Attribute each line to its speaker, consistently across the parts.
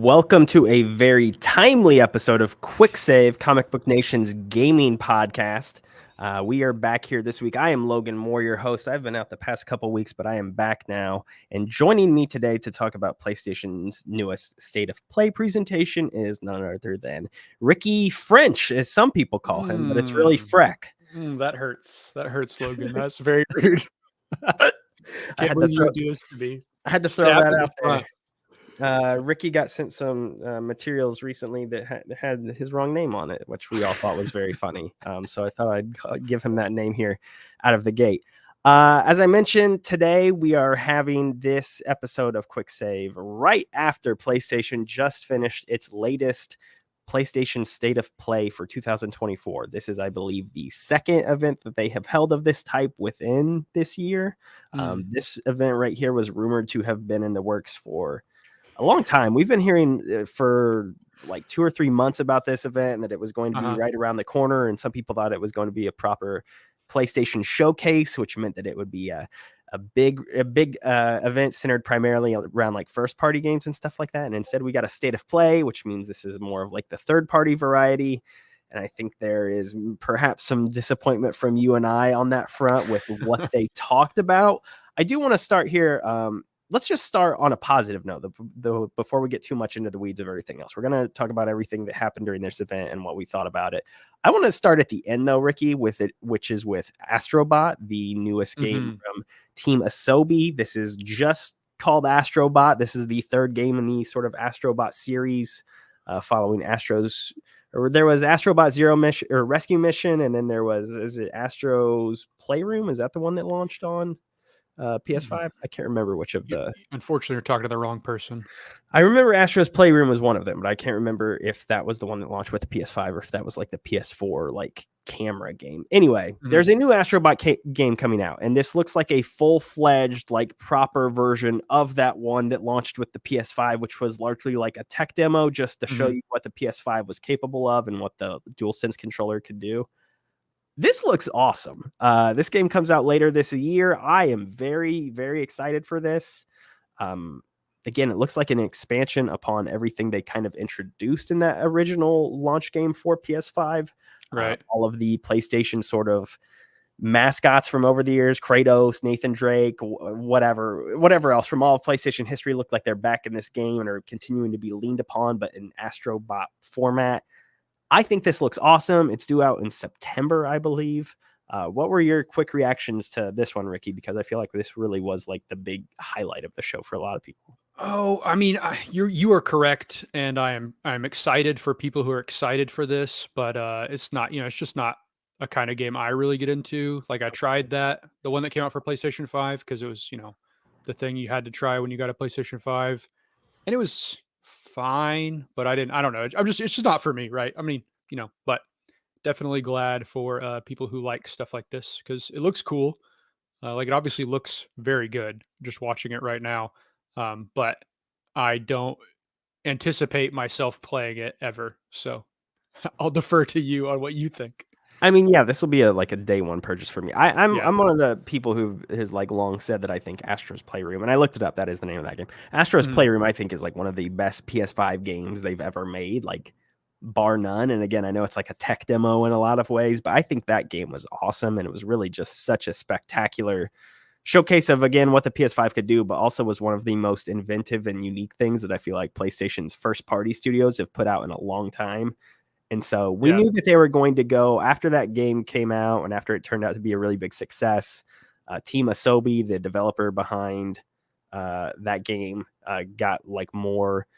Speaker 1: Welcome to a very timely episode of Quick Save, Comic Book Nation's gaming podcast. We are back here this week. I am Logan Moore, your host. I've been out the past couple weeks, but I am back now. And joining me today to talk about PlayStation's newest State of Play presentation is none other than Ricky French, as some people call him, but it's really Freck.
Speaker 2: That hurts. That hurts, Logan. That's very rude.
Speaker 1: I
Speaker 2: Can't believe you would do this to me.
Speaker 1: I had to throw that out there. Ricky got sent some materials recently that had his wrong name on it, which we all thought was very funny. So I thought I'd give him that name here out of the gate. As I mentioned, today we are having this episode of Quick Save right after PlayStation just finished its latest PlayStation State of Play for 2024. This is, I believe, the second event that they have held of this type within this year. This event right here was rumored to have been in the works for a long time. We've been hearing for like 2 or 3 months about this event and that it was going to be right around the corner. And some people thought it was going to be a proper PlayStation showcase, which meant that it would be a big event centered primarily around like first party games and stuff like that. And instead we got a State of Play, which means this is more of like the third party variety. And I think there is perhaps some disappointment from you and I on that front with what they talked about. I do want to start here. Let's just start on a positive note before we get too much into the weeds of everything else. We're going to talk about everything that happened during this event and what we thought about it. I want to start at the end, though, Ricky, which is with Astro Bot, the newest game from Team Asobi. This is just called Astro Bot. This is the third game in the sort of Astro Bot series following Astro's. Or there was Astro Bot Zero Mission or Rescue Mission, and then there was, is it Astro's Playroom? Is that the one that launched on PS5? I can't remember which of the.
Speaker 2: Unfortunately, you're talking to the wrong person.
Speaker 1: I remember Astro's Playroom was one of them, but I can't remember if that was the one that launched with the PS5 or if that was like the PS4 like camera game. Anyway, there's a new Astro Bot game coming out, and this looks like a full-fledged like proper version of that one that launched with the PS5, which was largely like a tech demo just to show you what the PS5 was capable of and what the DualSense controller could do. This looks awesome. This game comes out later this year. I am very, very excited for this. Again, it looks like an expansion upon everything they kind of introduced in that original launch game for PS5.
Speaker 2: Right.
Speaker 1: All of the PlayStation sort of mascots from over the years, Kratos, Nathan Drake, whatever else from all of PlayStation history look like they're back in this game and are continuing to be leaned upon, but in Astro Bot format. I think this looks awesome. It's due out in September, I believe. What were your quick reactions to this one, Ricky? Because I feel like this really was like the big highlight of the show for a lot of people.
Speaker 2: Oh, I mean, you are correct, and I'm excited for people who are excited for this, but it's not, it's just not a kind of game I really get into. Like I tried the one that came out for PlayStation 5 because it was, the thing you had to try when you got a PlayStation 5, and it was fine, but I don't know. It's just not for me, right? I mean, but definitely glad for people who like stuff like this because it looks cool. Like it obviously looks very good just watching it right now. But I don't anticipate myself playing it ever. So I'll defer to you on what you think.
Speaker 1: I mean, yeah, this will be like a day one purchase for me. I'm one of the people who has like long said that I think Astro's Playroom, and I looked it up. That is the name of that game. Astro's Playroom, I think, is like one of the best PS5 games they've ever made, like bar none. And again, I know it's like a tech demo in a lot of ways, but I think that game was awesome, and it was really just such a spectacular showcase of, again, what the PS5 could do, but also was one of the most inventive and unique things that I feel like PlayStation's first party studios have put out in a long time. And so we knew that they were going to go after that game came out and after it turned out to be a really big success. Team Asobi, the developer behind that game, got like more.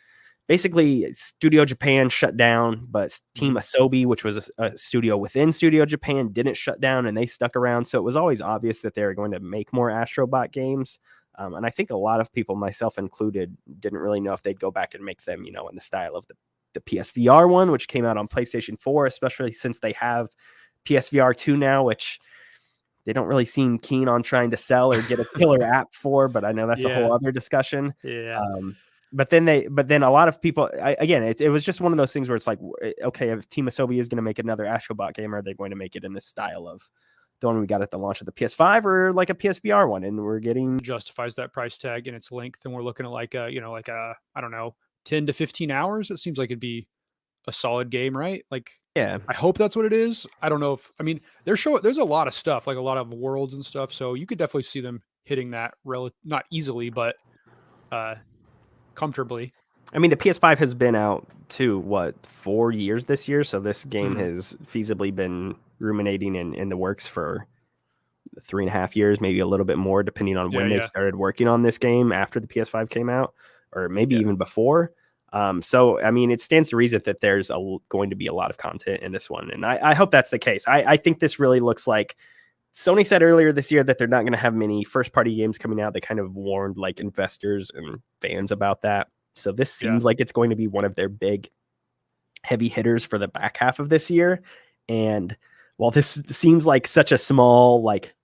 Speaker 1: Basically, Studio Japan shut down, but Team Asobi, which was a studio within Studio Japan, didn't shut down, and they stuck around. So it was always obvious that they were going to make more Astro Bot games. And I think a lot of people, myself included, didn't really know if they'd go back and make them, in the style of the PSVR one, which came out on PlayStation 4, especially since they have PSVR 2 now, which they don't really seem keen on trying to sell or get a killer app for, but I know that's a whole other discussion.
Speaker 2: Yeah.
Speaker 1: But then a lot of people, it was just one of those things where it's like, okay, if Team Asobi is going to make another Astro Bot game, are they going to make it in the style of the one we got at the launch of the PS5 or like a PSVR one? And we're getting
Speaker 2: justifies that price tag and its length. And we're looking at like a, I don't know, 10 to 15 hours. It seems like it'd be a solid game, right? Like,
Speaker 1: Yeah.
Speaker 2: I hope that's what it is. I don't know if, I mean, there's a lot of stuff, like a lot of worlds and stuff. So you could definitely see them hitting that not easily, but uh comfortably.
Speaker 1: I mean, the PS5 has been out to what, 4 years this year, so this game
Speaker 2: Mhm.
Speaker 1: has feasibly been ruminating in the works for 3.5 years, maybe a little bit more, depending on
Speaker 2: Yeah,
Speaker 1: when they
Speaker 2: yeah.
Speaker 1: started working on this game after the PS5 came out, or maybe
Speaker 2: Yeah.
Speaker 1: even before. So, I mean, it stands to reason that there's going to be a lot of content in this one, and I hope that's the case. I think this really looks like Sony said earlier this year that they're not going to have many first-party games coming out. They kind of warned like investors and fans about that. So this
Speaker 2: Yeah.
Speaker 1: seems like it's going to be one of their big heavy hitters for the back half of this year. And while this seems like such a small, like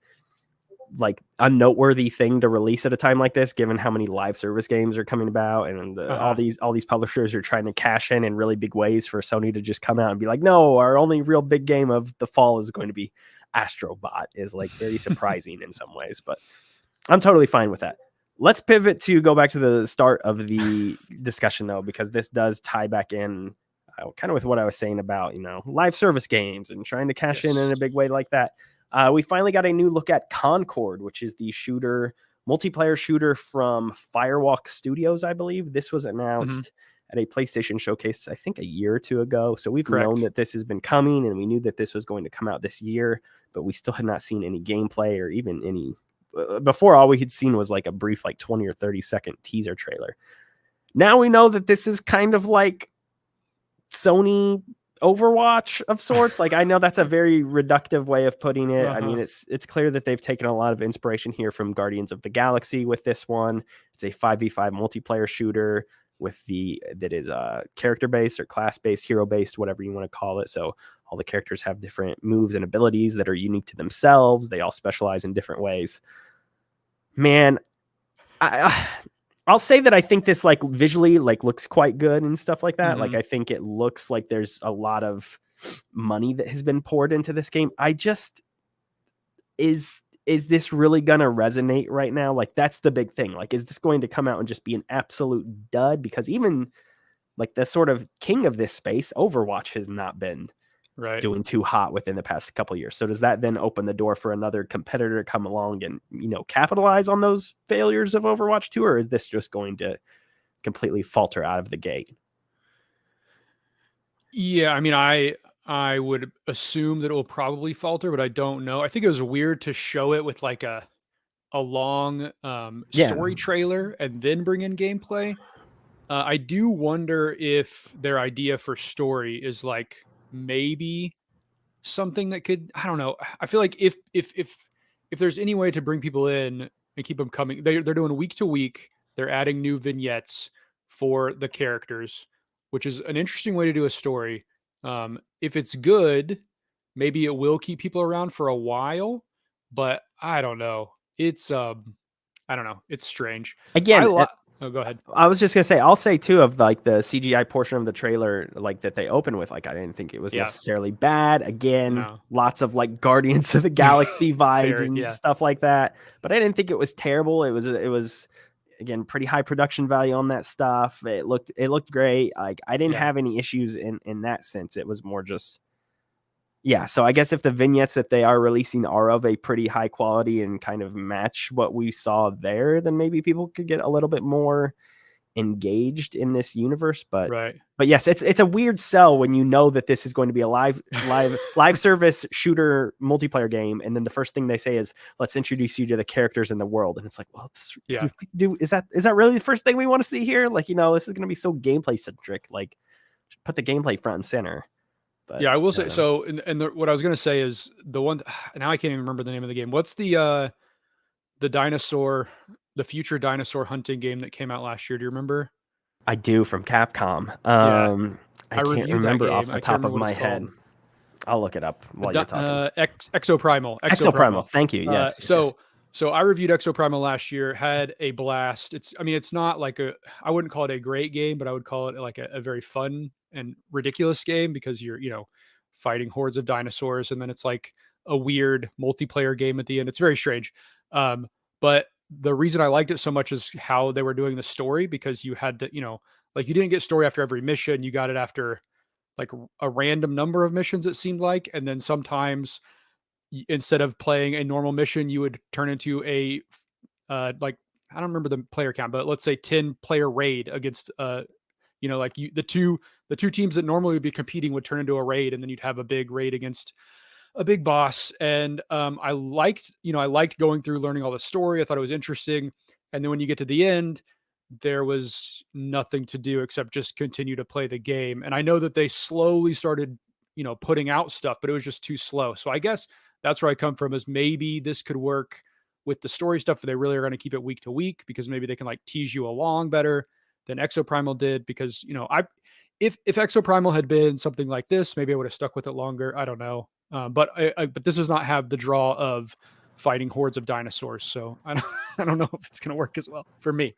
Speaker 1: unnoteworthy thing to release at a time like this, given how many live service games are coming about, and
Speaker 2: Uh-huh.
Speaker 1: all these publishers are trying to cash in really big ways for Sony to just come out and be like, no, our only real big game of the fall is going to be Astro Bot, is like very surprising in some ways, but I'm totally fine with that. Let's pivot to go back to the start of the discussion though, because this does tie back in kind of with what I was saying about, live service games and trying to cash in
Speaker 2: Yes.
Speaker 1: a big way like that. We finally got a new look at Concord, which is the multiplayer shooter from Firewalk Studios, I believe. This was
Speaker 2: Mhm.
Speaker 1: announced at a PlayStation showcase, I think a year or two ago. So we've known
Speaker 2: Correct.
Speaker 1: that this has been coming, and we knew that this was going to come out this year, but we still had not seen any gameplay or even any. Before, all we had seen was like a brief, like 20 or 30-second teaser trailer. Now we know that this is kind of like Sony Overwatch of sorts. Like, I know that's a very reductive way of putting it. I mean,
Speaker 2: Uh-huh.
Speaker 1: it's clear that they've taken a lot of inspiration here from Guardians of the Galaxy with this one. It's a 5v5 multiplayer shooter that is character based or class based, hero based, whatever you want to call it. So all the characters have different moves and abilities that are unique to themselves. They all specialize in different ways. Man, I I'll say that I think this like visually like looks quite good and stuff like that. Like
Speaker 2: Mhm.
Speaker 1: I think it looks like there's a lot of money that has been poured into this game. I just is this really gonna resonate right now? Like that's the big thing. Like, is this going to come out and just be an absolute dud? Because even like the sort of king of this space, Overwatch, has not been
Speaker 2: Right.
Speaker 1: doing too hot within the past couple of years. So does that then open the door for another competitor to come along and, capitalize on those failures of Overwatch 2, or is this just going to completely falter out of the gate?
Speaker 2: Yeah, I mean, I would assume that it will probably falter, but I don't know. I think it was weird to show it with like a long
Speaker 1: Yeah.
Speaker 2: story trailer and then bring in gameplay. I do wonder if their idea for story is like maybe something that could, I don't know. I feel like if there's any way to bring people in and keep them coming, they're doing week to week. They're adding new vignettes for the characters, which is an interesting way to do a story. If it's good, maybe it will keep people around for a while, but I don't know. I don't know. It's strange. I
Speaker 1: Again,
Speaker 2: lo- Oh, go ahead.
Speaker 1: I was just gonna say, I'll say too of like the CGI portion of the trailer, like that they open with, like I didn't think it was
Speaker 2: Yeah.
Speaker 1: necessarily bad. Again,
Speaker 2: No.
Speaker 1: lots of like Guardians of the Galaxy vibes
Speaker 2: Very.
Speaker 1: and
Speaker 2: Yeah.
Speaker 1: stuff like that. But I didn't think it was terrible. It was again pretty high production value on that stuff. It looked great. Like I didn't
Speaker 2: Yeah.
Speaker 1: have any issues in that sense. It was more just yeah. So I guess if the vignettes that they are releasing are of a pretty high quality and kind of match what we saw there, then maybe people could get a little bit more engaged in this universe. but
Speaker 2: Right.
Speaker 1: but yes, it's a weird sell when you know that this is going to be a live service shooter multiplayer game, and then the first thing they say is let's introduce you to the characters in the world, and it's like, well,
Speaker 2: Yeah.
Speaker 1: is that really the first thing we want to see here? Like, this is going to be so gameplay centric. Like, put the gameplay front and center. But
Speaker 2: Yeah, I will
Speaker 1: I
Speaker 2: say
Speaker 1: don't know.
Speaker 2: so. What I was gonna say is the one. Now I can't even remember the name of the game. What's the dinosaur, the future dinosaur hunting game that came out last year? Do you remember?
Speaker 1: I do, from Capcom.
Speaker 2: Yeah,
Speaker 1: I
Speaker 2: I
Speaker 1: can't
Speaker 2: reviewed that
Speaker 1: remember off
Speaker 2: game.
Speaker 1: the
Speaker 2: I can't
Speaker 1: top
Speaker 2: remember
Speaker 1: of
Speaker 2: what
Speaker 1: my
Speaker 2: it's
Speaker 1: head.
Speaker 2: called.
Speaker 1: I'll look it up while you're talking.
Speaker 2: Exoprimal.
Speaker 1: Exoprimal.
Speaker 2: Exoprimal.
Speaker 1: Thank you.
Speaker 2: Uh,
Speaker 1: Yes, yes, yes.
Speaker 2: so so I reviewed Exoprimal last year. Had a blast. I mean, it's not like I wouldn't call it a great game, but I would call it like a very fun and ridiculous game because you're fighting hordes of dinosaurs, and then it's like a weird multiplayer game at the end. It's very strange. But the reason I liked it so much is how they were doing the story because you had to Like you didn't get story after every mission. You got it after like a random number of missions, it seemed like. And then sometimes instead of playing a normal mission, you would turn into a like I don't remember the player count, but let's say 10 player raid against like the two teams that normally would be competing would turn into a raid, and then you'd have a big raid against a big boss. And I liked going through learning all the story. I thought it was interesting. And then when you get to the end, there was nothing to do except just continue to play the game. And I know that they slowly started, putting out stuff, but it was just too slow. So I guess that's where I come from, is maybe this could work with the story stuff, but they really are going to keep it week to week, because maybe they can like tease you along better than Exoprimal did. Because, if Exoprimal had been something like this, maybe I would have stuck with it longer. I don't know. But this does not have the draw of fighting hordes of dinosaurs. So I don't know if it's going to work as well for me.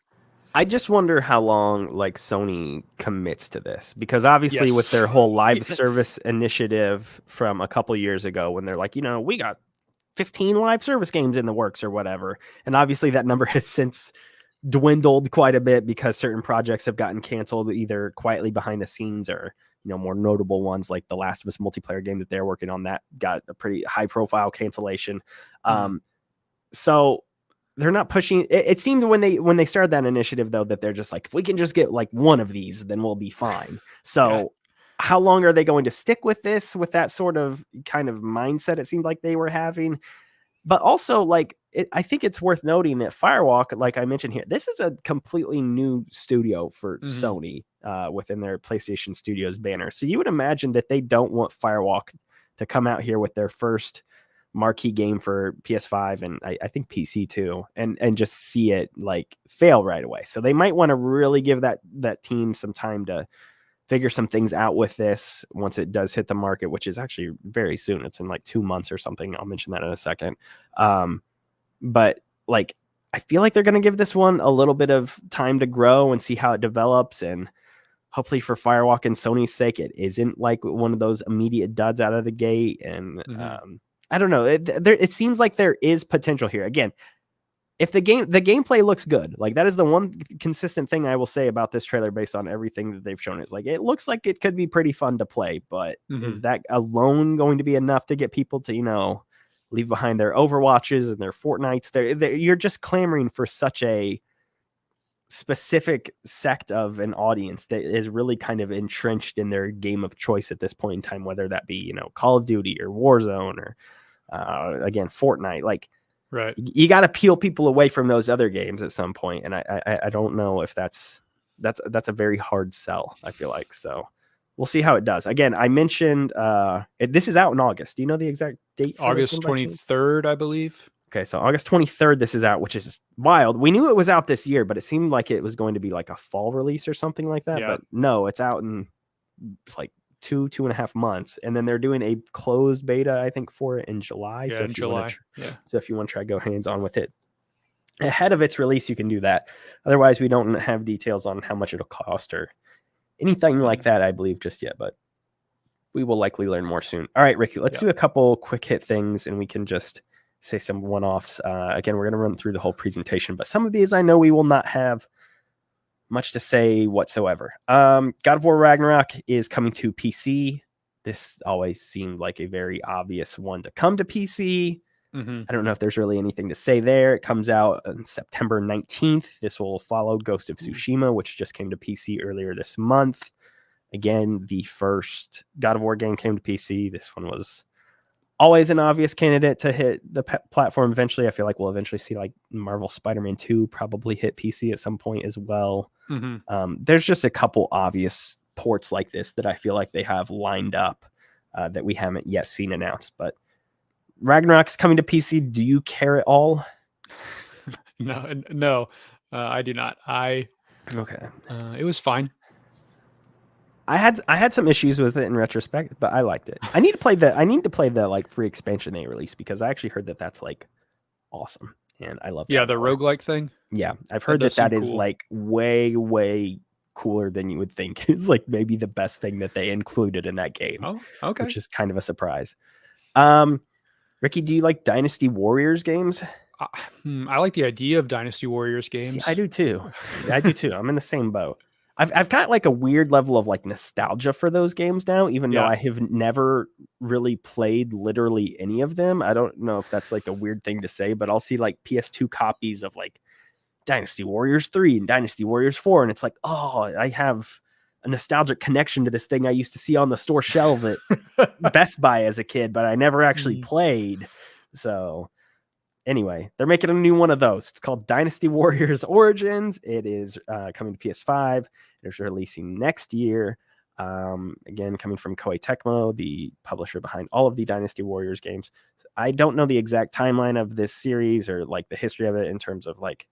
Speaker 1: I just wonder how long like Sony commits to this, because obviously with their whole live service initiative from a couple years ago, when they're like, we got 15 live service games in the works or whatever. And obviously that number has since dwindled quite a bit because certain projects have gotten canceled either quietly behind the scenes or, more notable ones like the Last of Us multiplayer game that they're working on that got a pretty high profile cancellation. So they're not pushing. It seemed when they started that initiative, though, that they're just like, if we can just get like one of these, then we'll be fine. So how long are they going to stick with this, with that sort of kind of mindset it seemed like they were having? But also, I think it's worth noting that Firewalk, like I mentioned here, this is a completely new studio for Sony within their PlayStation Studios banner. So you would imagine that they don't want Firewalk to come out here with their first marquee game for PS5 and I think PC too, and just see it like fail right away. So they might want to really give that team some time to figure some things out with this once it does hit the market, which is actually very soon. It's in like 2 months or something. I'll mention that in a second. But like, I feel like they're going to give this one a little bit of time to grow and see how it develops. And hopefully for Firewalk and Sony's sake, it isn't like one of those immediate duds out of the gate. And I don't know. It seems like there is potential here. Again, if the gameplay looks good, like that is the one consistent thing I will say about this trailer based on everything that they've shown, is like, it looks like it could be pretty fun to play, but is that alone going to be enough to get people to, leave behind their Overwatches and their Fortnites? You're just clamoring for such a specific sect of an audience that is really kind of entrenched in their game of choice at this point in time, whether that be, Call of Duty or Warzone or again, Fortnite. Like,
Speaker 2: right,
Speaker 1: you got to peel people away from those other games at some point, and I don't know if that's a very hard sell, I feel like. So we'll see how it does. Again, I mentioned this is out in August. Do you know the exact date?
Speaker 2: August 23rd, I believe.
Speaker 1: Okay, so August 23rd this is out, which is wild. We knew it was out this year, but it seemed like it was going to be like a fall release or something like that. But no, it's out in like 2.5 months, and then they're doing a closed beta, I think, for it in July. So if you want to try go hands on with it ahead of its release, you can do that. Otherwise, we don't have details on how much it'll cost or anything like that, I believe, just yet, but we will likely learn more soon. All right, Ricky, let's do a couple quick hit things, and we can just say some one-offs. Again, we're going to run through the whole presentation, but some of these I know we will not have much to say whatsoever. God of War Ragnarok is coming to PC. This always seemed like a very obvious one to come to PC. I don't know if there's really anything to say there. It comes out on September 19th. This will follow Ghost of Tsushima, which just came to PC earlier this month. Again, the first God of War game came to PC. This one was always an obvious candidate to hit the platform eventually. I feel like we'll eventually see like Marvel Spider-Man 2 probably hit PC at some point as well. There's just a couple obvious ports like this that I feel like they have lined up that we haven't yet seen announced. But Ragnarok's coming to PC. Do you care at all?
Speaker 2: No, I do not.
Speaker 1: Okay.
Speaker 2: It was fine.
Speaker 1: I had some issues with it in retrospect, but I liked it. I need to play the like free expansion they released, because I actually heard that that's like awesome, and I love.
Speaker 2: Yeah, the roguelike thing.
Speaker 1: Yeah, I've heard that is like way cooler than you would think. It's like maybe the best thing that they included in that game.
Speaker 2: Oh, okay.
Speaker 1: Which is kind of a surprise. Ricky, do you like Dynasty Warriors games?
Speaker 2: I like the idea of Dynasty Warriors games.
Speaker 1: See, I do too. I'm in the same boat. I've got like a weird level of like nostalgia for those games now, even though
Speaker 2: Yeah.
Speaker 1: I have never really played literally any of them. I don't know if that's like a weird thing to say, but I'll see like PS2 copies of like Dynasty Warriors 3 and Dynasty Warriors 4, and it's like, oh, I have a nostalgic connection to this thing I used to see on the store shelf at Best Buy as a kid, but I never actually played. So anyway, they're making a new one of those. It's called Dynasty Warriors Origins. It is coming to PS5. It's releasing next year. Again, coming from Koei Tecmo, the publisher behind all of the Dynasty Warriors games. So I don't know the exact timeline of this series or like the history of it in terms of like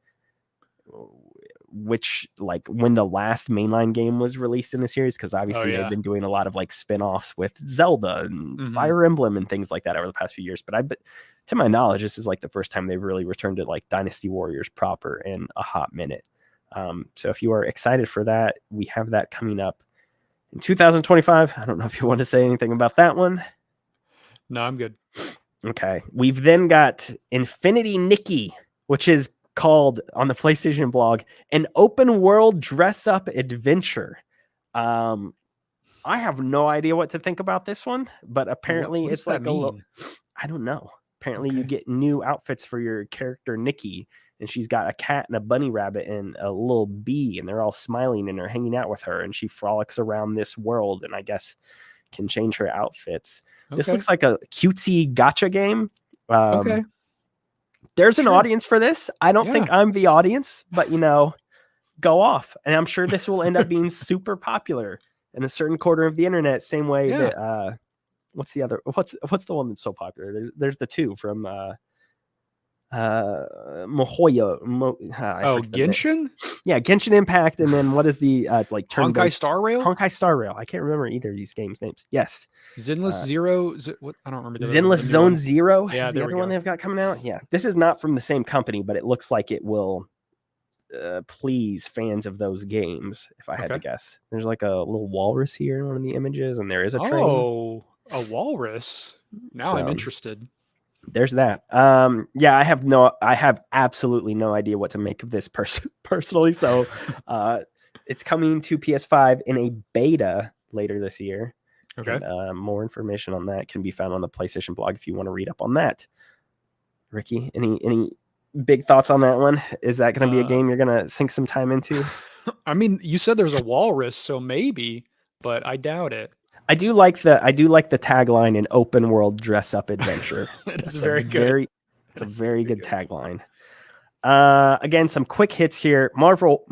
Speaker 1: which like when the last mainline game was released in the series, because obviously they've been doing a lot of like spin-offs with Zelda and Fire Emblem and things like that over the past few years. But to my knowledge, this is like the first time they've really returned to like Dynasty Warriors proper in a hot minute. So if you are excited for that, we have that coming up in 2025. I don't know if you want to say anything about that one.
Speaker 2: No, I'm good.
Speaker 1: Okay. We've then got Infinity Nikki, which is called on the PlayStation blog an open world dress up adventure. I have no idea what to think about this one, but apparently
Speaker 2: what
Speaker 1: it's like a little, I don't know. Apparently you get new outfits for your character Nikki, and she's got a cat and a bunny rabbit and a little bee, and they're all smiling and they're hanging out with her, and she frolics around this world and I guess can change her outfits. This looks like a cutesy gacha game. There's an audience for this. I don't think I'm the audience, but go off. And I'm sure this will end up being super popular in a certain corner of the internet. Same way that what's the one that's so popular? There's the two from Mohoyo.
Speaker 2: Genshin?
Speaker 1: Yeah, Genshin Impact, and then what is the like
Speaker 2: Honkai Star Rail?
Speaker 1: Honkai Star Rail. I can't remember either of these games names. Yes.
Speaker 2: Zenless Zero. What? I don't remember.
Speaker 1: Zenless Zone Zero.
Speaker 2: Yeah,
Speaker 1: the other one they've got coming out. Yeah, this is not from the same company, but it looks like it will please fans of those games. If I had to guess, there's like a little walrus here in one of the images, and there is a train.
Speaker 2: Oh, a walrus. Now I'm interested.
Speaker 1: There's that. I have absolutely no idea what to make of this personally. So it's coming to PS5 in a beta later this year.
Speaker 2: Okay.
Speaker 1: And, more information on that can be found on the PlayStation blog if you want to read up on that. Ricky, any big thoughts on that one? Is that going to be a game you're going to sink some time into?
Speaker 2: I mean, you said there's a walrus, so maybe, but I doubt it.
Speaker 1: I do like the tagline, an open world dress up adventure.
Speaker 2: It's very good.
Speaker 1: It's a very good tagline. Again, some quick hits here. Marvel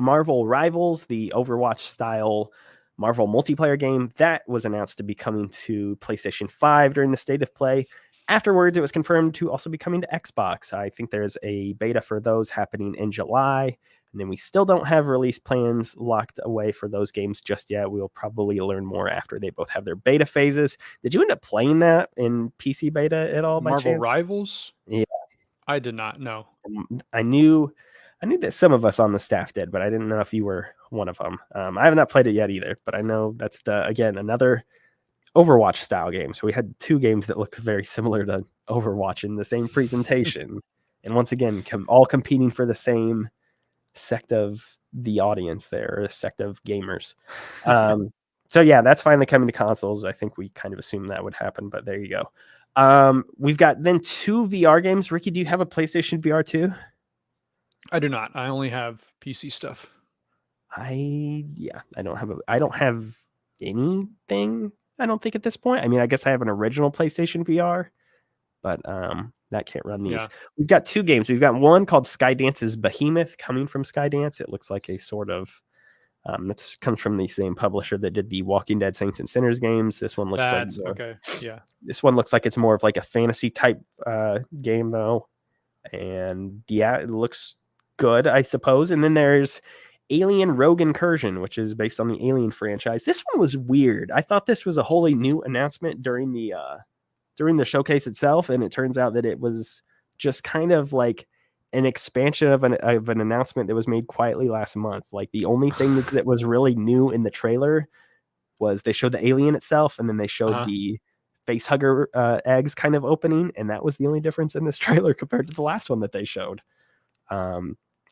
Speaker 1: Rivals, the Overwatch style Marvel multiplayer game that was announced to be coming to PlayStation 5 during the State of Play. Afterwards, it was confirmed to also be coming to Xbox. I think there's a beta for those happening in July. And then we still don't have release plans locked away for those games just yet. We'll probably learn more after they both have their beta phases. Did you end up playing that in PC beta at all by
Speaker 2: Marvel
Speaker 1: chance?
Speaker 2: Rivals?
Speaker 1: Yeah.
Speaker 2: I did not know.
Speaker 1: I knew that some of us on the staff did, but I didn't know if you were one of them. I have not played it yet either, but I know that's another Overwatch style game. So we had two games that looked very similar to Overwatch in the same presentation. And once again, all competing for the same sect of the audience there, or a sect of gamers. So yeah, that's finally coming to consoles. I think we kind of assumed that would happen, but there you go. We've got then 2 VR games. Ricky, do you have a PlayStation VR 2?
Speaker 2: I do not. I only have PC stuff.
Speaker 1: I don't have anything, I don't think, at this point. I mean, I guess I have an original PlayStation VR, but that can't run these. We've got 2 games. We've got one called Skydance's Behemoth coming from Skydance. It looks like a sort of that comes from the same publisher that did the Walking Dead Saints and Sinners games. This one looks This one looks like it's more of like a fantasy type game though. And yeah, it looks good, I suppose. And then there's Alien Rogue Incursion, which is based on the Alien franchise. This one was weird. I thought this was a wholly new announcement during the showcase itself, and it turns out that it was just kind of like an expansion of an announcement that was made quietly last month. Like the only thing that was really new in the trailer was they showed the alien itself, and then they showed the face hugger eggs kind of opening, and that was the only difference in this trailer compared to the last one that they showed.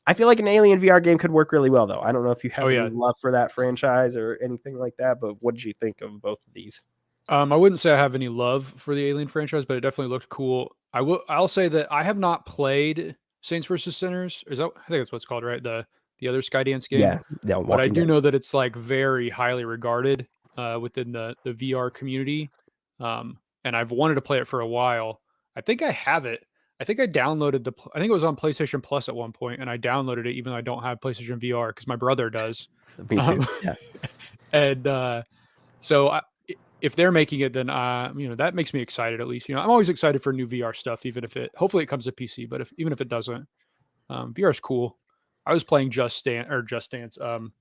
Speaker 1: I feel like an Alien VR game could work really well, though. I don't know if you have
Speaker 2: Oh
Speaker 1: any
Speaker 2: yeah.
Speaker 1: love for that franchise or anything like that, but what did you think of both of these?
Speaker 2: I wouldn't say I have any love for the Alien franchise, but it definitely looked cool. I'll say that I have not played Saints versus Sinners. Is that I think that's what it's called, right? The other Skydance game.
Speaker 1: Yeah, yeah,
Speaker 2: But I
Speaker 1: Walking
Speaker 2: do
Speaker 1: Dead.
Speaker 2: know that it's like very highly regarded within the VR community. And I've wanted to play it for a while. I think I have it. I think I downloaded I think it was on PlayStation Plus at one point, and I downloaded it even though I don't have PlayStation VR because my brother does.
Speaker 1: Me too.
Speaker 2: Um,
Speaker 1: Yeah.
Speaker 2: and so if they're making it, then that makes me excited. At least I'm always excited for new VR stuff, even if hopefully it comes to PC. But even if it doesn't, VR is cool. I was playing Just Dance,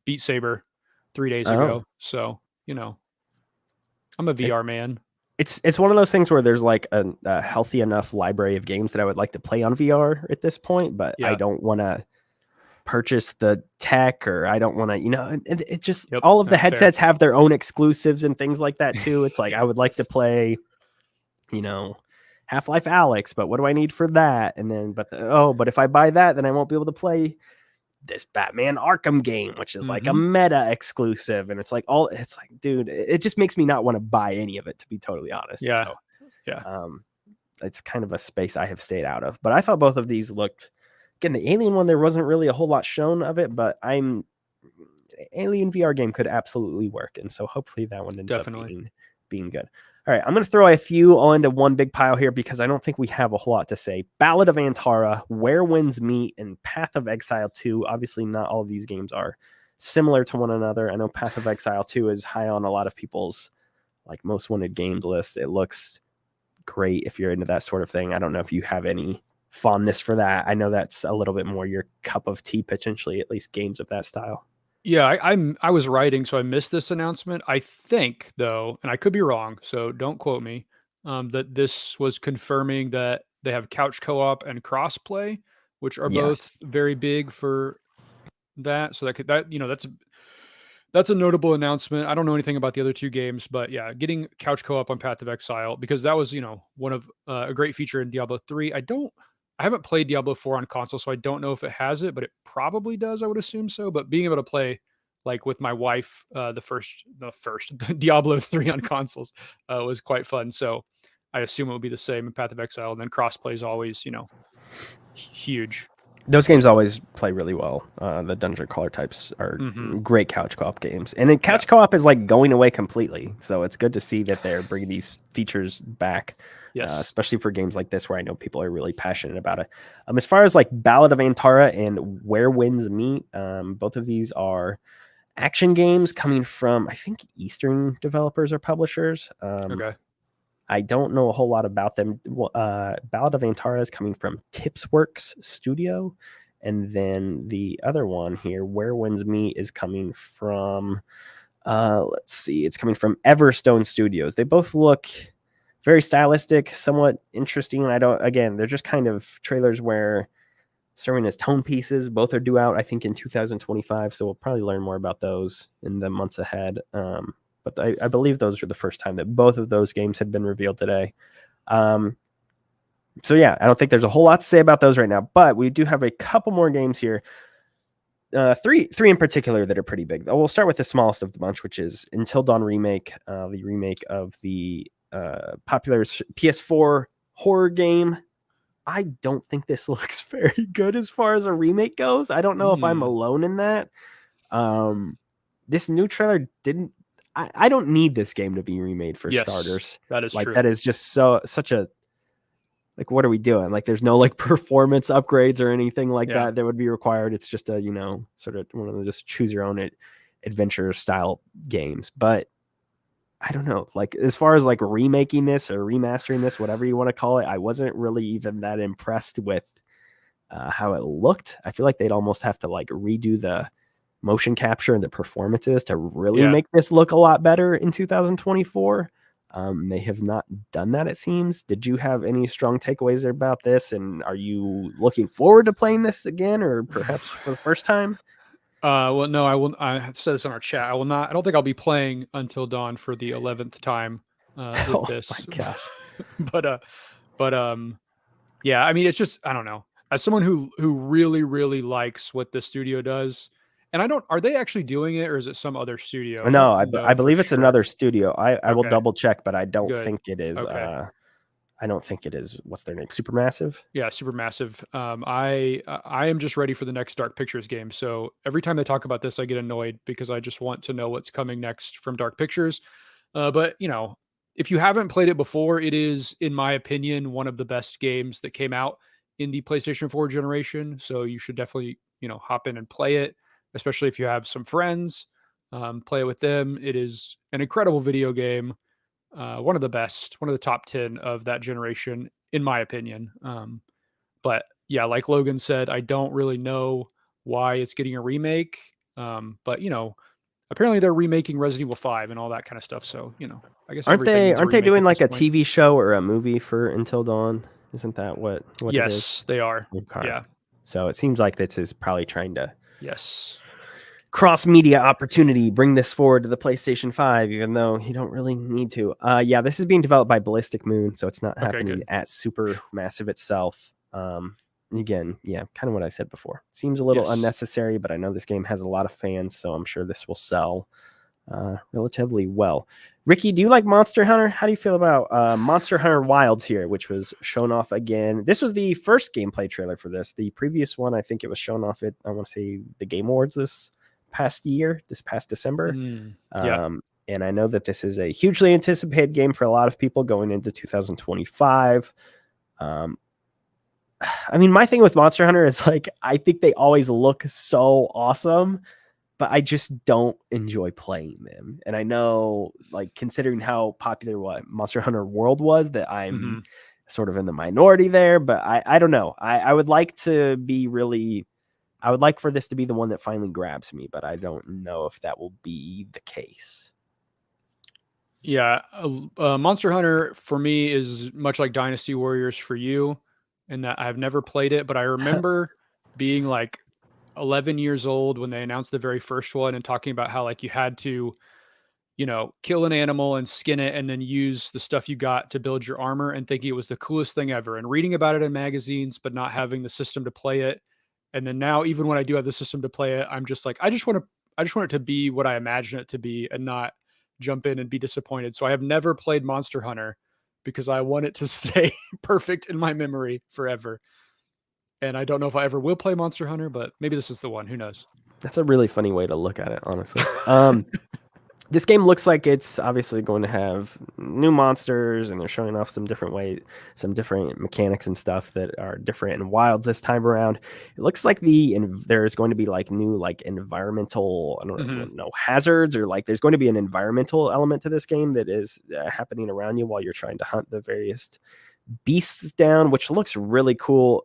Speaker 2: Beat Saber 3 days
Speaker 1: Oh,
Speaker 2: ago. So I'm a
Speaker 1: it,
Speaker 2: VR man.
Speaker 1: it's one of those things where there's like a healthy enough library of games that I would like to play on VR at this point, but I
Speaker 2: Yeah.
Speaker 1: don't want to purchase the tech, or I don't want to, it just,
Speaker 2: Yep.
Speaker 1: all of the
Speaker 2: No, fair.
Speaker 1: headsets have their own exclusives and things like that too. It's like I would like to
Speaker 2: Yes.
Speaker 1: play, you know, Half-Life Alex, but what do I need for that? And then, but if I buy that, then I won't be able to play this Batman Arkham game, which is like a
Speaker 2: Mhm.
Speaker 1: meta exclusive. And it's like, dude, it just makes me not want to buy any of it, to be totally honest.
Speaker 2: Yeah.
Speaker 1: So,
Speaker 2: Yeah.
Speaker 1: um, it's kind of a space I have stayed out of. But I thought both of these looked, again, the Alien one, there wasn't really a whole lot shown of it, but Alien VR game could absolutely work. And so hopefully that one ends up
Speaker 2: Definitely.
Speaker 1: being good. All right, I'm going to throw a few all into one big pile here because I don't think we have a whole lot to say. Ballad of Antara, Where Winds Meet, and Path of Exile 2. Obviously, not all of these games are similar to one another. I know Path of Exile 2 is high on a lot of people's like most wanted games list. It looks great if you're into that sort of thing. I don't know if you have any fondness for that. I know that's a little bit more your cup of tea, potentially, at least games of that style.
Speaker 2: Yeah, I was writing, so I missed this announcement. I think though, and I could be wrong, so don't quote me. That this was confirming that they have couch co-op and crossplay, which are both
Speaker 1: Yes.
Speaker 2: very big for that. So that's a notable announcement. I don't know anything about the other two games, but yeah, getting couch co-op on Path of Exile because that was one of a great feature in Diablo 3. I haven't played Diablo 4 on console, so I don't know if it has it, but it probably does. I would assume so. But being able to play like with my wife, the first Diablo 3 on consoles was quite fun. So I assume it would be the same in Path of Exile. And then crossplay is always huge.
Speaker 1: Those games always play really well. The dungeon crawler types are
Speaker 2: Hmm.
Speaker 1: great couch co-op games, and then
Speaker 2: Yeah.
Speaker 1: couch co-op is like going away completely. So it's good to see that they're bringing these features back,
Speaker 2: Yes.
Speaker 1: especially for games like this where I know people are really passionate about it. As far as like Ballad of Antara and Where Winds Meet, both of these are action games coming from, I think, Eastern developers or publishers.
Speaker 2: Okay.
Speaker 1: I don't know a whole lot about them. Ballad of Antara is coming from Tipsworks Studio. And then the other one here, Where Winds Meet, is coming from, let's see, it's coming from Everstone Studios. They both look very stylistic, somewhat interesting. Again, they're just kind of trailers where serving as tone pieces. Both are due out, I think, in 2025. So we'll probably learn more about those in the months ahead. But I believe those are the first time that both of those games had been revealed today. So yeah, I don't think there's a whole lot to say about those right now, but we do have a couple more games here. Three in particular that are pretty big. We'll start with the smallest of the bunch, which is Until Dawn Remake, the remake of the popular PS4 horror game. I don't think this looks very good as far as a remake goes. I don't know if I'm alone in that. This new trailer didn't. I don't need this game to be remade for
Speaker 2: Yes,
Speaker 1: starters.
Speaker 2: that is
Speaker 1: Like
Speaker 2: true.
Speaker 1: that is just such a, like, what are we doing? Like there's no like performance upgrades or anything like
Speaker 2: Yeah.
Speaker 1: that would be required. It's just a, sort of one of the just choose your own adventure style games. But I don't know, like as far as like remaking this or remastering this, whatever you want to call it, I wasn't really even that impressed with how it looked. I feel like they'd almost have to like redo the motion capture and the performances to really
Speaker 2: Yeah.
Speaker 1: make this look a lot better in 2024. They have not done that, it seems. Did you have any strong takeaways about this? And are you looking forward to playing this again, or perhaps for the first time?
Speaker 2: Well, no, I will. I have said this on our chat. I will not. I don't think I'll be playing Until Dawn for the 11th time with
Speaker 1: Oh my
Speaker 2: this.
Speaker 1: gosh.
Speaker 2: but yeah. I mean, it's just I don't know. as someone who really likes what this studio does, and I don't, are they actually doing it or is it some other studio? I
Speaker 1: No,
Speaker 2: don't
Speaker 1: I
Speaker 2: know for
Speaker 1: believe it's
Speaker 2: sure.
Speaker 1: another studio. I will
Speaker 2: Okay,
Speaker 1: double check, but I don't
Speaker 2: good.
Speaker 1: think it is.
Speaker 2: Okay.
Speaker 1: I don't think it is. What's their name? Supermassive.
Speaker 2: Yeah, Supermassive. I am just ready for the next Dark Pictures game. So every time they talk about this, I get annoyed because I just want to know what's coming next from Dark Pictures. But you know, if you haven't played it before, it is, in my opinion, one of the best games that came out in the PlayStation 4 generation. So you should definitely, you know, hop in and play it, especially if you have some friends. Play it with them. It is an incredible video game, one of the best, one of the top 10 of that generation, in my opinion. But yeah, like Logan said, I don't really know why it's getting a remake. But you know, apparently they're remaking Resident Evil 5 and all that kind of stuff. So, you know, I guess everything needs a
Speaker 1: Aren't they
Speaker 2: remake
Speaker 1: doing
Speaker 2: at this
Speaker 1: like a
Speaker 2: point.
Speaker 1: TV show or a movie for Until Dawn? Isn't that what it is?
Speaker 2: Yes, they are.
Speaker 1: Okay.
Speaker 2: Yeah.
Speaker 1: So it seems like this is probably trying to
Speaker 2: Yes.
Speaker 1: cross media opportunity, bring this forward to the PlayStation 5, even though you don't really need to. Yeah, this is being developed by Ballistic Moon, so it's not
Speaker 2: Okay,
Speaker 1: happening
Speaker 2: good.
Speaker 1: at Supermassive itself. Again, yeah, kind of what I said before. Seems a little
Speaker 2: Yes.
Speaker 1: unnecessary, but I know this game has a lot of fans, so I'm sure this will sell relatively well. Ricky, do you like Monster Hunter? How do you feel about Monster Hunter Wilds here, which was shown off again? This was the first gameplay trailer for this. The previous one, I think it was shown off at, I want to say, the Game Awards this past December.
Speaker 2: Yeah.
Speaker 1: And I know that this is a hugely anticipated game for a lot of people going into 2025. I mean, my thing with Monster Hunter is like, I think they always look so awesome, but I just don't enjoy playing them. And I know, like, considering how popular what Monster Hunter World was, that I'm sort of in the minority there, but I don't know. I would like to be really, I would like for this to be the one that finally grabs me, but I don't know if that will be the case.
Speaker 2: Yeah. Monster Hunter for me is much like Dynasty Warriors for you, in that I've never played it, but I remember being like 11 years old when they announced the very first one and talking about how like you had to, you know, kill an animal and skin it and then use the stuff you got to build your armor, and thinking it was the coolest thing ever, and reading about it in magazines but not having the system to play it. And then now, even when I do have the system to play it, I'm just like, I just want it to be what I imagine it to be and not jump in and be disappointed. So I have never played Monster Hunter because I want it to stay perfect in my memory forever. And I don't know if I ever will play Monster Hunter, but maybe this is the one. Who knows?
Speaker 1: That's a really funny way to look at it, honestly. This game looks like it's obviously going to have new monsters, and they're showing off some different mechanics and stuff that are different in Wilds this time around. It looks like there's going to be like new like environmental, I don't know, hazards, or like there's going to be an environmental element to this game that is happening around you while you're trying to hunt the various beasts down, which looks really cool.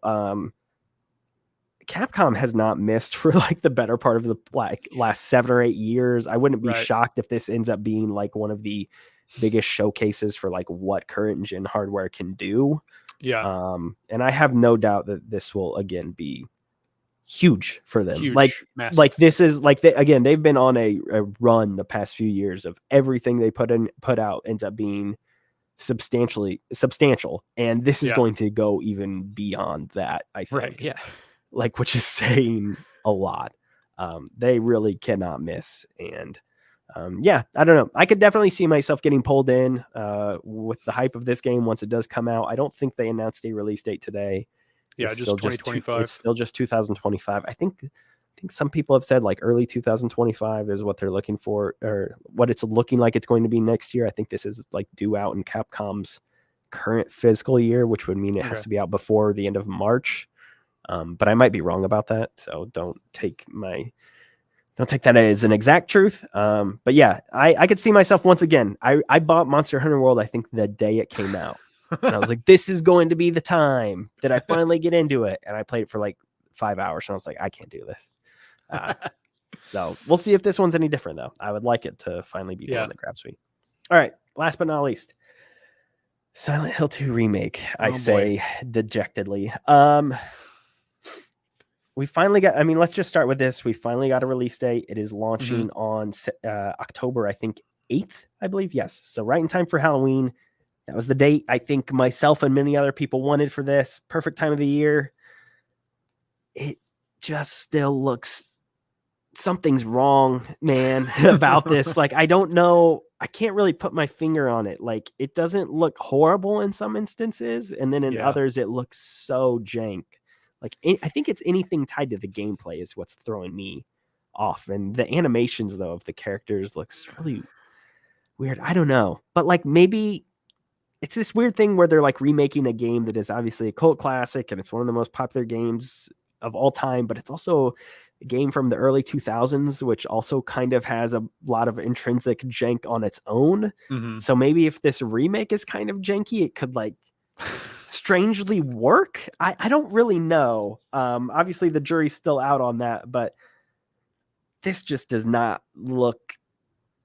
Speaker 1: Capcom has not missed for like the better part of the like last 7 or 8 years. I wouldn't be shocked if this ends up being like one of the biggest showcases for like what current gen hardware can do.
Speaker 2: Yeah.
Speaker 1: And I have no doubt that this will again be huge for them.
Speaker 2: Huge, massive.
Speaker 1: Like this is like they've been on a run the past few years of everything they put out ends up being substantial, and this is going to go even beyond that, I think.
Speaker 2: Right. Yeah.
Speaker 1: Like, which is saying a lot. They really cannot miss. And yeah, I don't know. I could definitely see myself getting pulled in with the hype of this game once it does come out. I don't think they announced a release date today.
Speaker 2: Yeah,
Speaker 1: it's
Speaker 2: just
Speaker 1: still
Speaker 2: 2025.
Speaker 1: It's still just 2025. I think some people have said like early 2025 is what they're looking for, or what it's looking like it's going to be next year. I think this is like due out in Capcom's current fiscal year, which would mean it has to be out before the end of March. But I might be wrong about that, so don't take that as an exact truth. But yeah, I could see myself once again. I bought Monster Hunter World, I think, the day it came out. And I was like, this is going to be the time that I finally get into it. And I played it for like 5 hours, and I was like, I can't do this. So we'll see if this one's any different, though. I would like it to finally be the one that grabs me. All right, last but not least, Silent Hill 2 Remake. I say dejectedly. We finally got, I mean, let's just start with this. We finally got a release date. It is launching on October, I think, 8th, I believe. Yes. So right in time for Halloween. That was the date I think myself and many other people wanted for this. Perfect time of the year. it just still looks, something's wrong, man, about this. Like, I don't know. I can't really put my finger on it. Like, it doesn't look horrible in some instances, and then in others, it looks so jank. Like, I think it's anything tied to the gameplay is what's throwing me off. And the animations, though, of the characters looks really weird. I don't know. But, like, maybe it's this weird thing where they're, like, remaking a game that is obviously a cult classic, and it's one of the most popular games of all time, but it's also a game from the early 2000s, which also kind of has a lot of intrinsic jank on its own.
Speaker 2: Mm-hmm.
Speaker 1: So maybe if this remake is kind of janky, it could like strangely work. I don't really know. Obviously the jury's still out on that, but this just does not look,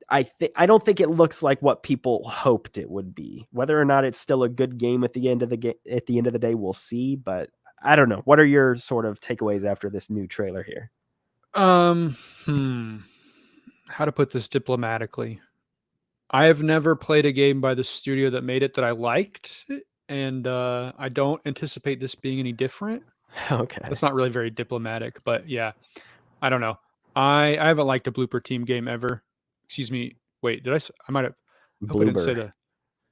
Speaker 1: I don't think it looks like what people hoped it would be. Whether or not it's still a good game at the end of the day, we'll see, but I don't know. What are your sort of takeaways after this new trailer here?
Speaker 2: How to put this diplomatically? I have never played a game by the studio that made it that I liked, and I don't anticipate this being any different.
Speaker 1: Okay.
Speaker 2: That's not really very diplomatic, but yeah, I don't know. I haven't liked a Blooper Team game ever. Excuse me. Wait, did I might have. I hope I didn't say the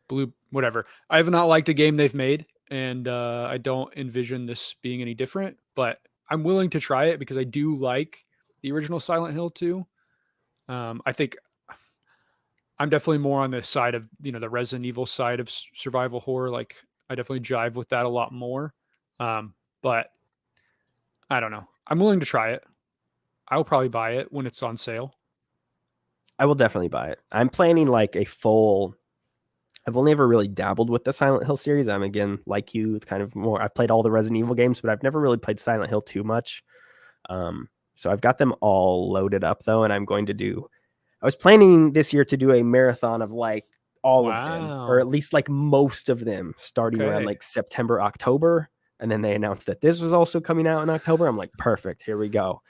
Speaker 2: blue. Whatever. I have not liked a game they've made, and I don't envision this being any different. But I'm willing to try it because I do like the original Silent Hill 2. I think I'm definitely more on the side of, the Resident Evil side of survival horror. Like, I definitely jive with that a lot more. But I don't know. I'm willing to try it. I'll probably buy it when it's on sale.
Speaker 1: I will definitely buy it. I'm planning like a full. I've only ever really dabbled with the Silent Hill series. I'm, again, like you, kind of more. I've played all the Resident Evil games, but I've never really played Silent Hill too much. So I've got them all loaded up though, and I'm going to do. I was planning this year to do a marathon of like all of them, or at least like most of them, starting around like September, October. And then they announced that this was also coming out in October. I'm like, perfect, here we go.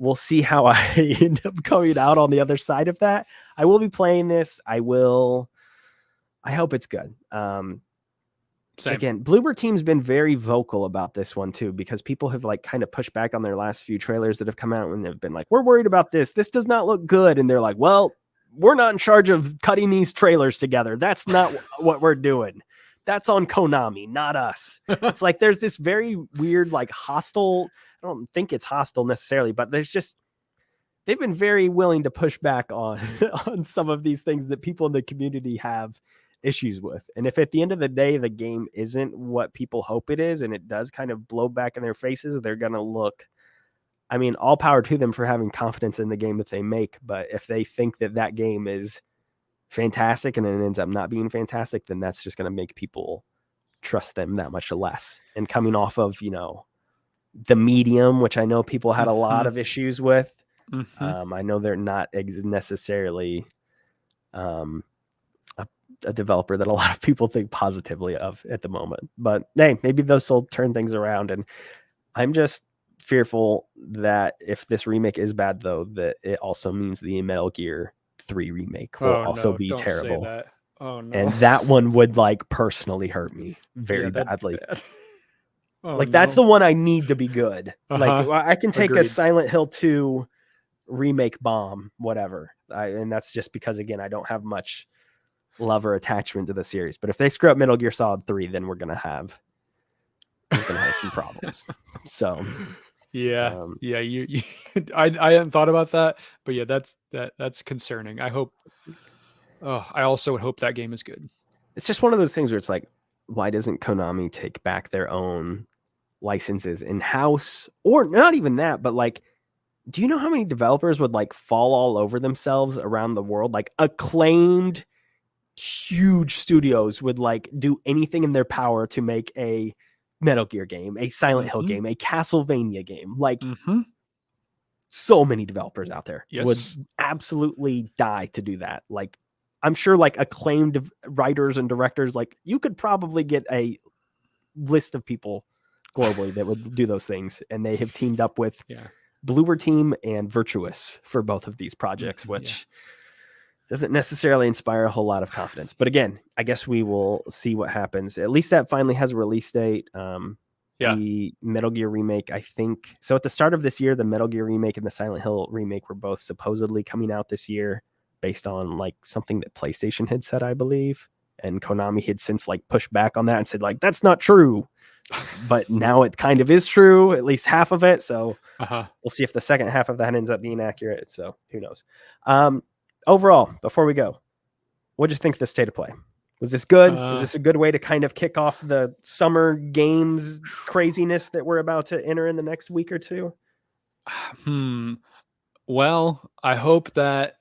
Speaker 1: We'll see how I end up coming out on the other side of that. I will be playing this. I hope it's good. Again, Bloober Team's been very vocal about this one too, because people have like kind of pushed back on their last few trailers that have come out and they've been like, we're worried about this. This does not look good. And they're like, well, we're not in charge of cutting these trailers together. That's not what we're doing. That's on Konami, not us. It's like there's this very weird, like hostile. I don't think it's hostile necessarily, but they've been very willing to push back on some of these things that people in the community have issues with. And if at the end of the day, the game isn't what people hope it is, and it does kind of blow back in their faces, they're going to look, I mean, all power to them for having confidence in the game that they make. But if they think that game is fantastic and then it ends up not being fantastic, then that's just going to make people trust them that much less. And coming off of, the Medium, which I know people had a lot of issues with. I know they're not necessarily a developer that a lot of people think positively of at the moment. But hey, maybe those will turn things around. And I'm just fearful that if this remake is bad, though, that it also means the Metal Gear 3 remake will also be terrible.
Speaker 2: Say that. Oh no.
Speaker 1: And that one would like personally hurt me very badly. That's the one I need to be good. Like I can take a Silent Hill 2 remake bomb, whatever. And that's just because, again, I don't have much love or attachment to the series. But if they screw up Metal Gear Solid 3, then we're gonna have some problems. So
Speaker 2: yeah, you I hadn't thought about that, but yeah, that's concerning. I also would hope that game is good.
Speaker 1: It's just one of those things where it's like, why doesn't Konami take back their own licenses in-house? Or not even that, but like, do you know how many developers would like fall all over themselves around the world? Like acclaimed huge studios would like do anything in their power to make a Metal Gear game, a Silent Hill game, a Castlevania game. Like so many developers out there would absolutely die to do that. Like I'm sure like acclaimed writers and directors, like you could probably get a list of people globally that would do those things. And they have teamed up with Bloober Team and Virtuous for both of these projects, which doesn't necessarily inspire a whole lot of confidence. But again, I guess we will see what happens. At least that finally has a release date. the Metal Gear remake, I think. So at the start of this year, the Metal Gear remake and the Silent Hill remake were both supposedly coming out this year based on like something that PlayStation had said, I believe. And Konami had since like pushed back on that and said like, that's not true. But now it kind of is true, at least half of it. So we'll see if the second half of that ends up being accurate. So who knows? Overall, before we go, what'd you think of the state of play? Was this good? Is this a good way to kind of kick off the summer games craziness that we're about to enter in the next week or two?
Speaker 2: Well, I hope that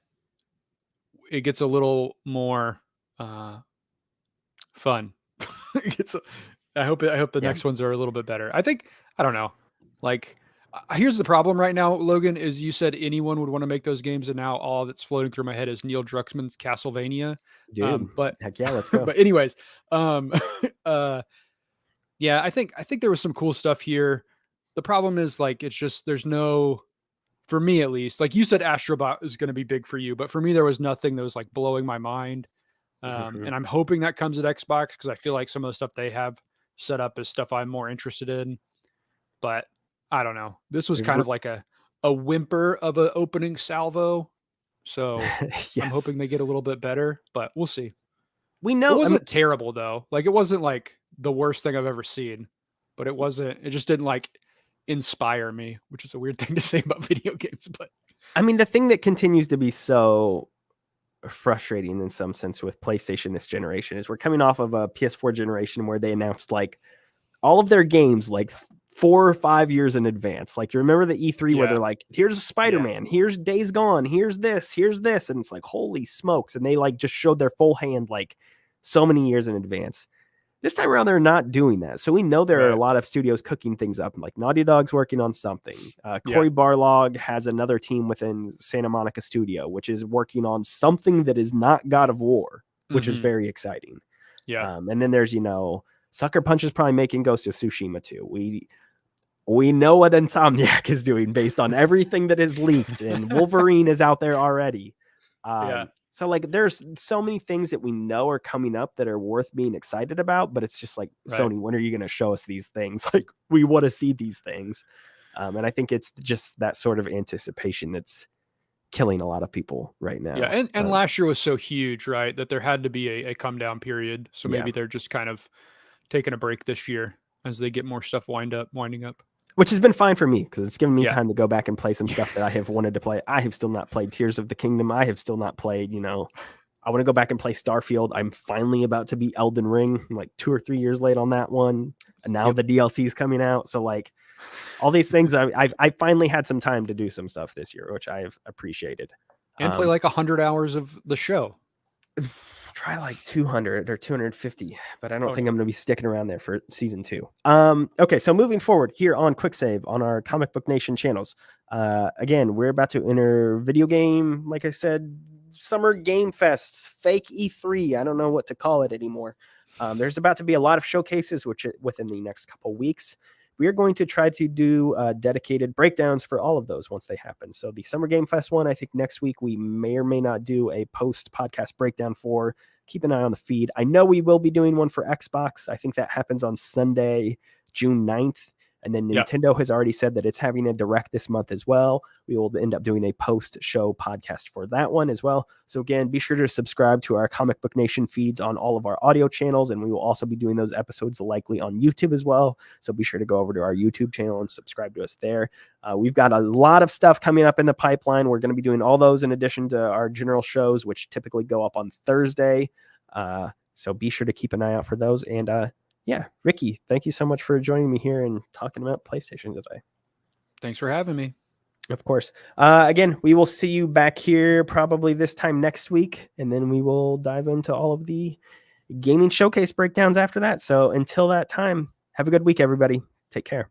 Speaker 2: it gets a little more fun. I hope the next ones are a little bit better. I don't know. Like, here's the problem right now, Logan, is you said anyone would want to make those games, and now all that's floating through my head is Neil Druckmann's Castlevania.
Speaker 1: Dude,
Speaker 2: but
Speaker 1: heck yeah, let's go.
Speaker 2: But anyways, yeah, I think there was some cool stuff here. The problem is like it's just there's no, for me at least, like you said, Astro Bot is going to be big for you, but for me there was nothing that was like blowing my mind. And I'm hoping that comes at Xbox because I feel like some of the stuff they have set up is stuff I'm more interested in. But I don't know. This was kind of like a whimper of an opening salvo. So I'm hoping they get a little bit better, but we'll see.
Speaker 1: We know
Speaker 2: it wasn't terrible though. Like it wasn't like the worst thing I've ever seen, but it just didn't like inspire me, which is a weird thing to say about video games. But
Speaker 1: I mean, the thing that continues to be so frustrating in some sense with PlayStation this generation is we're coming off of a PS4 generation where they announced like all of their games like 4 or 5 years in advance. Like you remember the E3 where they're like, here's a Spider-Man, here's Days Gone, here's this. And it's like, holy smokes. And they like just showed their full hand like so many years in advance. This time around, they're not doing that. So we know there are a lot of studios cooking things up. Like Naughty Dog's working on something. Cory Barlog has another team within Santa Monica Studio, which is working on something that is not God of War, which is very exciting. And then there's, Sucker Punch is probably making Ghost of Tsushima too. We know what Insomniac is doing based on everything that is leaked, and Wolverine is out there already. So like there's so many things that we know are coming up that are worth being excited about, but it's just like, Sony, when are you going to show us these things? Like we want to see these things. And I think it's just that sort of anticipation that's killing a lot of people right now.
Speaker 2: Yeah. And last year was so huge, right? That there had to be a come down period. So maybe they're just kind of taking a break this year as they get more stuff winding up.
Speaker 1: Which has been fine for me because it's given me time to go back and play some stuff that I have wanted to play. I have still not played Tears of the Kingdom. I have still not played, I want to go back and play Starfield. I'm finally about to beat Elden Ring, like 2 or 3 years late on that one. And now the DLC is coming out. So like all these things, I finally had some time to do some stuff this year, which I've appreciated.
Speaker 2: And play like 100 hours of the show.
Speaker 1: Try like 200 or 250, but I don't think I'm going to be sticking around there for season 2. Okay, so moving forward here on Quick Save on our Comic Book Nation channels. Again, we're about to enter video game, like I said, Summer Game Fest, fake E3. I don't know what to call it anymore. There's about to be a lot of showcases within the next couple weeks. We are going to try to do dedicated breakdowns for all of those once they happen. So the Summer Game Fest one, I think next week we may or may not do a post-podcast breakdown for. Keep an eye on the feed. I know we will be doing one for Xbox. I think that happens on Sunday, June 9th. And then Nintendo has already said that it's having a direct this month as well. We will end up doing a post-show podcast for that one as well. So again, be sure to subscribe to our Comic Book Nation feeds on all of our audio channels, and we will also be doing those episodes likely on YouTube as well. So be sure to go over to our YouTube channel and subscribe to us there. We've got a lot of stuff coming up in the pipeline. We're going to be doing all those in addition to our general shows, which typically go up on Thursday. So be sure to keep an eye out for those. And Ricky, thank you so much for joining me here and talking about PlayStation today.
Speaker 2: Thanks for having me.
Speaker 1: Of course. Again, we will see you back here probably this time next week, and then we will dive into all of the gaming showcase breakdowns after that. So until that time, have a good week, everybody. Take care.